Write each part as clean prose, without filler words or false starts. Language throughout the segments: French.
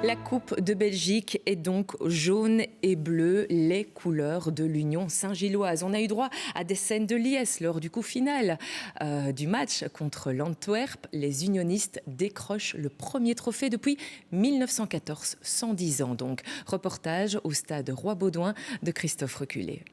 La Coupe de Belgique est donc jaune et bleu, les couleurs de l'Union Saint-Gilloise. On a eu droit à des scènes de liesse lors du coup final du match contre l'Antwerp. Les unionistes décrochent le premier trophée depuis 1914, 110 ans donc. Reportage au stade Roi-Baudouin de Christophe Reculé.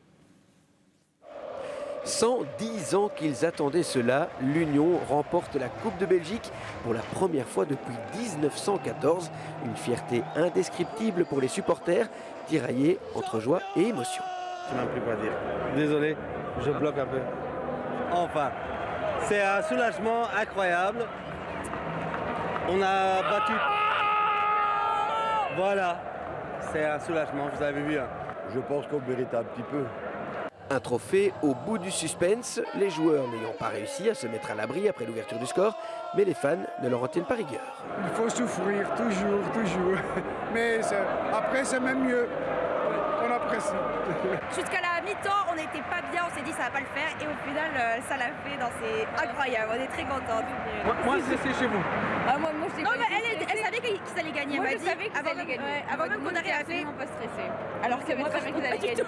110 ans qu'ils attendaient cela, l'Union remporte la Coupe de Belgique pour la première fois depuis 1914. Une fierté indescriptible pour les supporters, tiraillés entre joie et émotion. Je n'ai même plus quoi dire. Désolé, je bloque un peu. Enfin, c'est un soulagement incroyable. On a battu. Voilà, c'est un soulagement, vous avez vu. Je pense qu'on mérite un petit peu. Un trophée au bout du suspense, les joueurs n'ayant pas réussi à se mettre à l'abri après l'ouverture du score, mais les fans ne leur en tiennent pas rigueur. Il faut souffrir, toujours. Mais après, c'est même mieux. On apprécie. Jusqu'à la mi-temps, on n'était pas bien, on s'est dit ça va pas le faire et au final, ça l'a fait. C'est incroyable, on est très contents. Moi, c'est chez vous. Moi, je non, mais elle savait qu'ils allaient gagner. Moi, elle je m'a savais dit qu'ils allaient gagner. Avant même qu'on arrive à absolument pas stressée. Alors que moi, je savais qu'ils allaient gagner.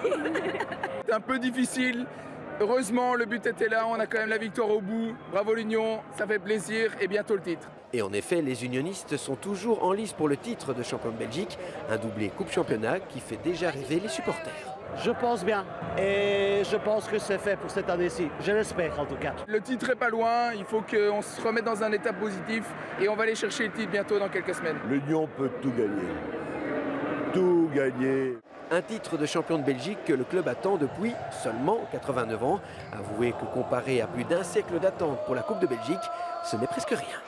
C'est un peu difficile. Heureusement, le but était là, on a quand même la victoire au bout. Bravo l'Union, ça fait plaisir et bientôt le titre. Et en effet, les unionistes sont toujours en lice pour le titre de champion de Belgique, un doublé coupe-championnat qui fait déjà rêver les supporters. Je pense bien et je pense que c'est fait pour cette année-ci. Je l'espère en tout cas. Le titre est pas loin, il faut qu'on se remette dans un état positif et on va aller chercher le titre bientôt dans quelques semaines. L'Union peut tout gagner. Tout gagner. Un titre de champion de Belgique que le club attend depuis seulement 89 ans. Avouez que comparé à plus d'un siècle d'attente pour la Coupe de Belgique, ce n'est presque rien.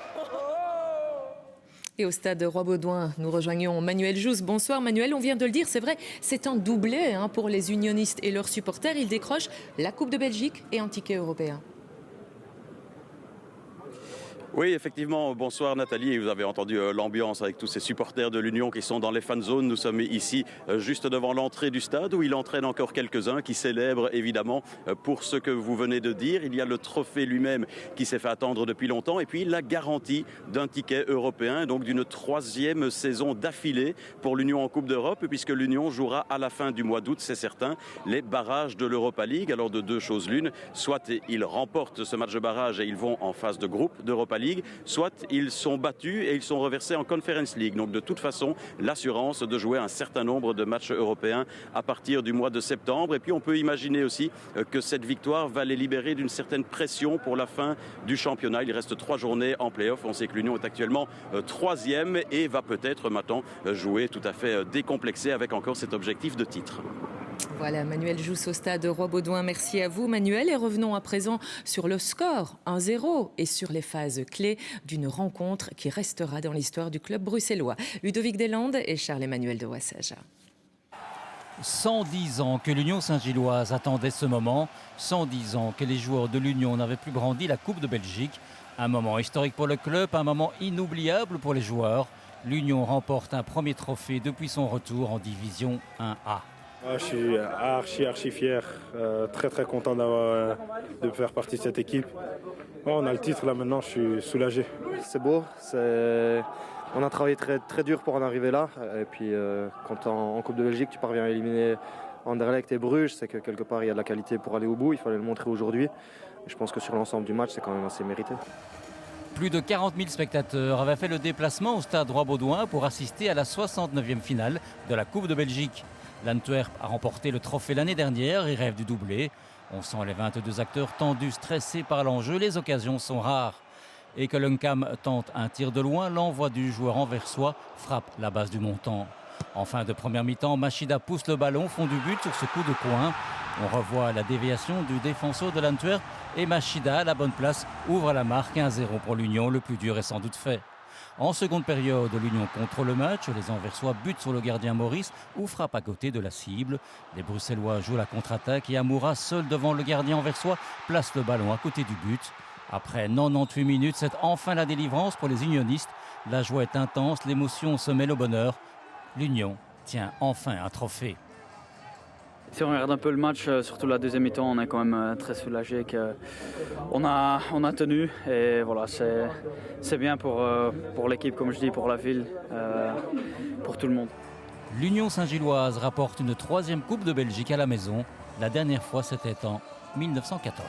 Et au stade Roi-Baudouin, nous rejoignons Manuel Jousse. Bonsoir Manuel, on vient de le dire, c'est vrai, c'est un doublé pour les unionistes et leurs supporters. Ils décrochent la Coupe de Belgique et un ticket européen. Oui, effectivement. Bonsoir Nathalie. Vous avez entendu l'ambiance avec tous ces supporters de l'Union qui sont dans les fan zones. Nous sommes ici juste devant l'entrée du stade où il entraîne encore quelques-uns qui célèbrent évidemment pour ce que vous venez de dire. Il y a le trophée lui-même qui s'est fait attendre depuis longtemps et puis la garantie d'un ticket européen, donc d'une troisième saison d'affilée pour l'Union en Coupe d'Europe puisque l'Union jouera à la fin du mois d'août, c'est certain, les barrages de l'Europa League. Alors de deux choses l'une, soit ils remportent ce match de barrage et ils vont en phase de groupe d'Europa League, soit ils sont battus et ils sont reversés en Conference League. Donc de toute façon, l'assurance de jouer un certain nombre de matchs européens à partir du mois de septembre. Et puis on peut imaginer aussi que cette victoire va les libérer d'une certaine pression pour la fin du championnat. Il reste 3 journées en play-off. On sait que l'Union est actuellement 3e et va peut-être maintenant jouer tout à fait décomplexé avec encore cet objectif de titre. Voilà, Manuel Jousse au stade Roi-Baudouin. Merci à vous, Manuel. Et revenons à présent sur le score 1-0 et sur les phases clés d'une rencontre qui restera dans l'histoire du club bruxellois. Ludovic Deslandes et Charles-Emmanuel de Wassaja. 110 ans que l'Union Saint-Gilloise attendait ce moment. 110 ans que les joueurs de l'Union n'avaient plus brandi la Coupe de Belgique. Un moment historique pour le club, un moment inoubliable pour les joueurs. L'Union remporte un premier trophée depuis son retour en division 1A. Je suis archi fier, très content de faire partie de cette équipe. On a le titre là maintenant, je suis soulagé. C'est beau, on a travaillé très dur pour en arriver là. Et puis quand en Coupe de Belgique tu parviens à éliminer Anderlecht et Bruges, c'est que quelque part il y a de la qualité pour aller au bout, il fallait le montrer aujourd'hui. Et je pense que sur l'ensemble du match c'est quand même assez mérité. Plus de 40 000 spectateurs avaient fait le déplacement au stade Roi-Baudouin pour assister à la 69e finale de la Coupe de Belgique. L'Antwerp a remporté le trophée l'année dernière et rêve du doublé. On sent les 22 acteurs tendus, stressés par l'enjeu. Les occasions sont rares. Et que Lunkam tente un tir de loin, l'envoi du joueur anversois frappe la base du montant. En fin de première mi-temps, Machida pousse le ballon, fond du but sur ce coup de coin. On revoit la déviation du défenseur de l'Antwerp et Machida à la bonne place ouvre la marque 1-0 pour l'Union. Le plus dur est sans doute fait. En seconde période, l'Union contrôle le match. Les Anversois butent sur le gardien Maurice ou frappent à côté de la cible. Les Bruxellois jouent la contre-attaque et Amoura, seul devant le gardien anversois, place le ballon à côté du but. Après 98 minutes, c'est enfin la délivrance pour les unionistes. La joie est intense, l'émotion se mêle au bonheur. L'Union tient enfin un trophée. Si on regarde un peu le match, surtout la deuxième mi-temps, on est quand même très soulagé qu'on a tenu. Et voilà, c'est bien pour l'équipe, comme je dis, pour la ville, tout le monde. L'Union Saint-Gilloise rapporte une 3e Coupe de Belgique à la maison. La dernière fois, c'était en 1914.